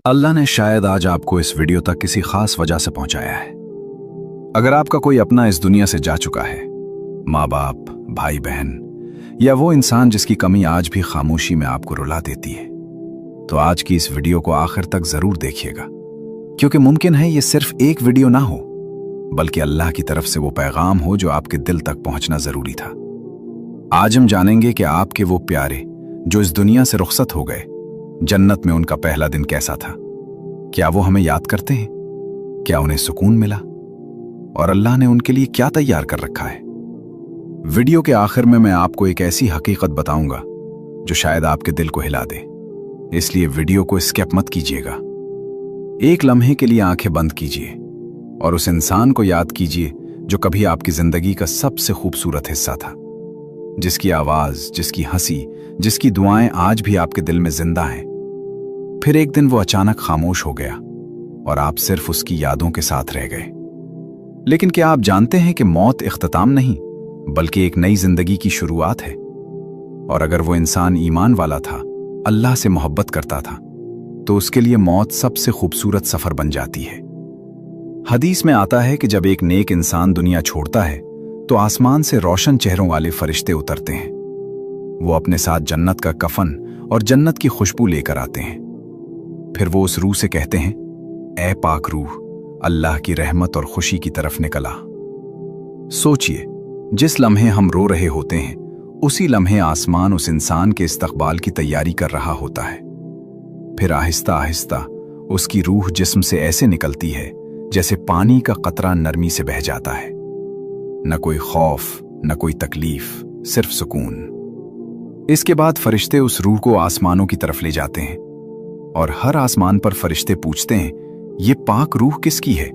अल्लाह ने शायद आज आपको इस वीडियो तक किसी खास वजह से पहुंचाया है। अगर आपका कोई अपना इस दुनिया से जा चुका है, माँ बाप, भाई बहन, या वो इंसान जिसकी कमी आज भी खामोशी में आपको रुला देती है, तो आज की इस वीडियो को आखिर तक जरूर देखिएगा, क्योंकि मुमकिन है ये सिर्फ एक वीडियो ना हो, बल्कि अल्लाह की तरफ से वो पैगाम हो जो आपके दिल तक पहुंचना जरूरी था। आज हम जानेंगे कि आपके वो प्यारे जो इस दुनिया से रुखसत हो गए, जन्नत में उनका पहला दिन कैसा था। क्या वो हमें याद करते हैं? क्या उन्हें सुकून मिला? और अल्लाह ने उनके लिए क्या तैयार कर रखा है? वीडियो के आखिर में मैं आपको एक ऐसी हकीकत बताऊंगा जो शायद आपके दिल को हिला दे, इसलिए वीडियो को स्किप मत कीजिएगा। एक लम्हे के लिए आंखें बंद कीजिए और उस इंसान को याद कीजिए जो कभी आपकी जिंदगी का सबसे खूबसूरत हिस्सा था, जिसकी आवाज, जिसकी हंसी, जिसकी दुआएं आज भी आपके दिल में जिंदा हैं। फिर एक दिन वो अचानक खामोश हो गया और आप सिर्फ उसकी यादों के साथ रह गए। लेकिन क्या आप जानते हैं कि मौत इख्तिताम नहीं, बल्कि एक नई जिंदगी की शुरुआत है। और अगर वो इंसान ईमान वाला था, अल्लाह से मोहब्बत करता था, तो उसके लिए मौत सबसे खूबसूरत सफर बन जाती है। हदीस में आता है कि जब एक नेक इंसान दुनिया छोड़ता है तो आसमान से रोशन चेहरों वाले फरिश्ते उतरते हैं। वो अपने साथ जन्नत का कफन और जन्नत की खुशबू लेकर आते हैं। फिर वो उस रूह से कहते हैं, ऐ पाक रूह, अल्लाह की रहमत और खुशी की तरफ निकला। सोचिए, जिस लम्हे हम रो रहे होते हैं, उसी लम्हे आसमान उस इंसान के इस्तकबाल की तैयारी कर रहा होता है। फिर आहिस्ता आहिस्ता उसकी रूह जिस्म से ऐसे निकलती है जैसे पानी का कतरा नरमी से बह जाता है। न कोई खौफ, न कोई तकलीफ, सिर्फ सुकून। इसके बाद फरिश्ते उस रूह को आसमानों की तरफ ले जाते हैं और हर आसमान पर फरिश्ते पूछते हैं, ये पाक रूह किसकी है?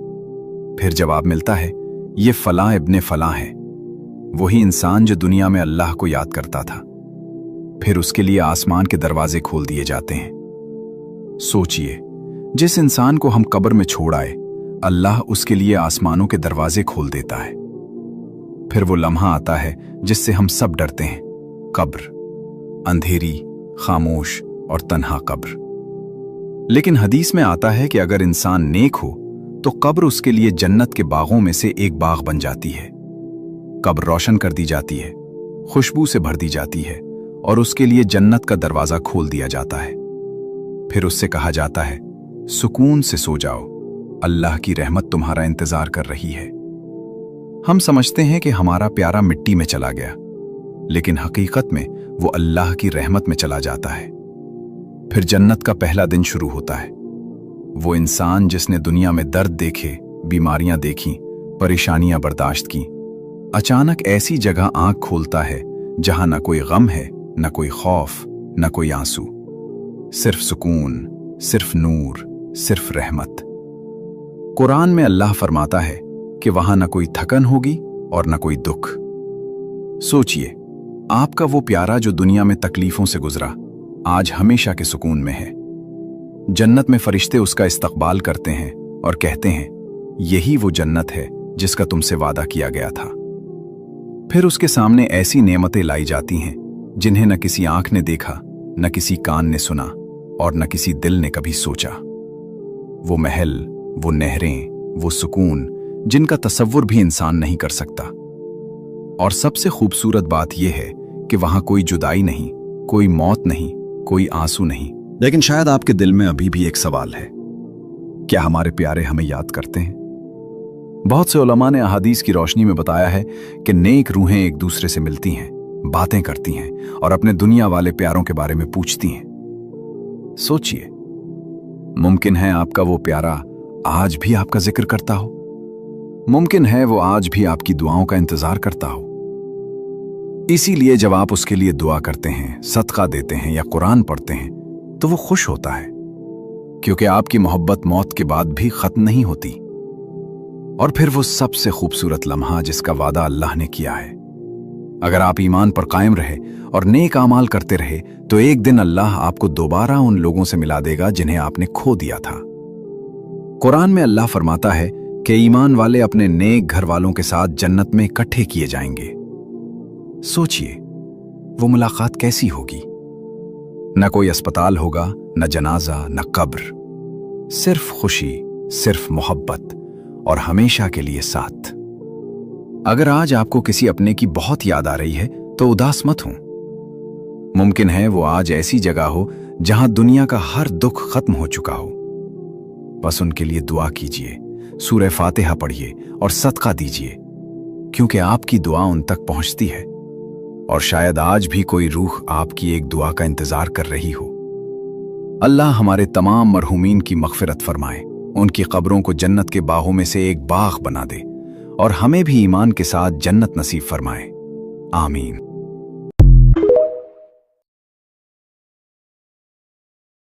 फिर जवाब मिलता है, ये फलां इब्ने फलां है, वही इंसान जो दुनिया में अल्लाह को याद करता था। फिर उसके लिए आसमान के दरवाजे खोल दिए जाते हैं। सोचिए, जिस इंसान को हम कब्र में छोड़ आए, अल्लाह उसके लिए आसमानों के दरवाजे खोल देता है। फिर वो लम्हा आता है जिससे हम सब डरते हैं, कब्र, अंधेरी, खामोश और तन्हा कब्र। लेकिन हदीस में आता है कि अगर इंसान नेक हो तो कब्र उसके लिए जन्नत के बागों में से एक बाग बन जाती है। कब्र रोशन कर दी जाती है, खुशबू से भर दी जाती है और उसके लिए जन्नत का दरवाजा खोल दिया जाता है। फिर उससे कहा जाता है, सुकून से सो जाओ, अल्लाह की रहमत तुम्हारा इंतजार कर रही है। हम समझते हैं कि हमारा प्यारा मिट्टी में चला गया, लेकिन हकीकत में वो अल्लाह की रहमत में चला जाता है। फिर जन्नत का पहला दिन शुरू होता है। वो इंसान जिसने दुनिया में दर्द देखे, बीमारियां देखी, परेशानियां बर्दाश्त की, अचानक ऐसी जगह आंख खोलता है जहां न कोई गम है, न कोई खौफ, न कोई आंसू, सिर्फ सुकून, सिर्फ नूर, सिर्फ रहमत। कुरान में अल्लाह फरमाता है कि वहां न कोई थकन होगी और न कोई दुख। सोचिए, आपका वो प्यारा जो दुनिया में तकलीफों से गुजरा, आज हमेशा के सुकून में है। जन्नत में फरिश्ते उसका इस्तकबाल करते हैं और कहते हैं, यही वो जन्नत है जिसका तुमसे वादा किया गया था। फिर उसके सामने ऐसी नेमतें लाई जाती हैं जिन्हें न किसी आंख ने देखा, न किसी कान ने सुना और न किसी दिल ने कभी सोचा। वो महल, वो नहरें, वो सुकून जिनका तसव्वुर भी इंसान नहीं कर सकता। और सबसे खूबसूरत बात यह है कि वहां कोई जुदाई नहीं, कोई मौत नहीं, कोई आंसू नहीं। लेकिन शायद आपके दिल में अभी भी एक सवाल है, क्या हमारे प्यारे हमें याद करते हैं? बहुत से उलमा ने अहादीस की रोशनी में बताया है कि नेक रूहें एक दूसरे से मिलती हैं, बातें करती हैं और अपने दुनिया वाले प्यारों के बारे में पूछती हैं। सोचिए, मुमकिन है आपका वो प्यारा आज भी आपका जिक्र करता हो, मुमकिन है वो आज भी आपकी दुआओं का इंतजार करता हो। इसीलिए जब आप उसके लिए दुआ करते हैं, सदका देते हैं या कुरान पढ़ते हैं, तो वो खुश होता है, क्योंकि आपकी मोहब्बत मौत के बाद भी खत्म नहीं होती। और फिर वो सबसे खूबसूरत लम्हा जिसका वादा अल्लाह ने किया है, अगर आप ईमान पर कायम रहे और नेक आमाल करते रहे, तो एक दिन अल्लाह आपको दोबारा उन लोगों से मिला देगा जिन्हें आपने खो दिया था। कुरान में अल्लाह फरमाता है कि ईमान वाले अपने नेक घर वालों के साथ जन्नत में इकट्ठे किए जाएंगे। सोचिए, वो मुलाकात कैसी होगी? न कोई अस्पताल होगा, न जनाजा, न कब्र, सिर्फ खुशी, सिर्फ मोहब्बत और हमेशा के लिए साथ। अगर आज आपको किसी अपने की बहुत याद आ रही है तो उदास मत हो। मुमकिन है वो आज ऐसी जगह हो जहां दुनिया का हर दुख खत्म हो चुका हो। बस उनके लिए दुआ कीजिए, सूरह फातिहा पढ़िए और सदका दीजिए, क्योंकि आपकी दुआ उन तक पहुंचती है और शायद आज भी कोई रूह आपकी एक दुआ का इंतजार कर रही हो। अल्लाह हमारे तमाम मरहूमीन की मग़फ़िरत फरमाए, उनकी कब्रों को जन्नत के बागों में से एक बाग बना दे और हमें भी ईमान के साथ जन्नत नसीब फरमाए। आमीन।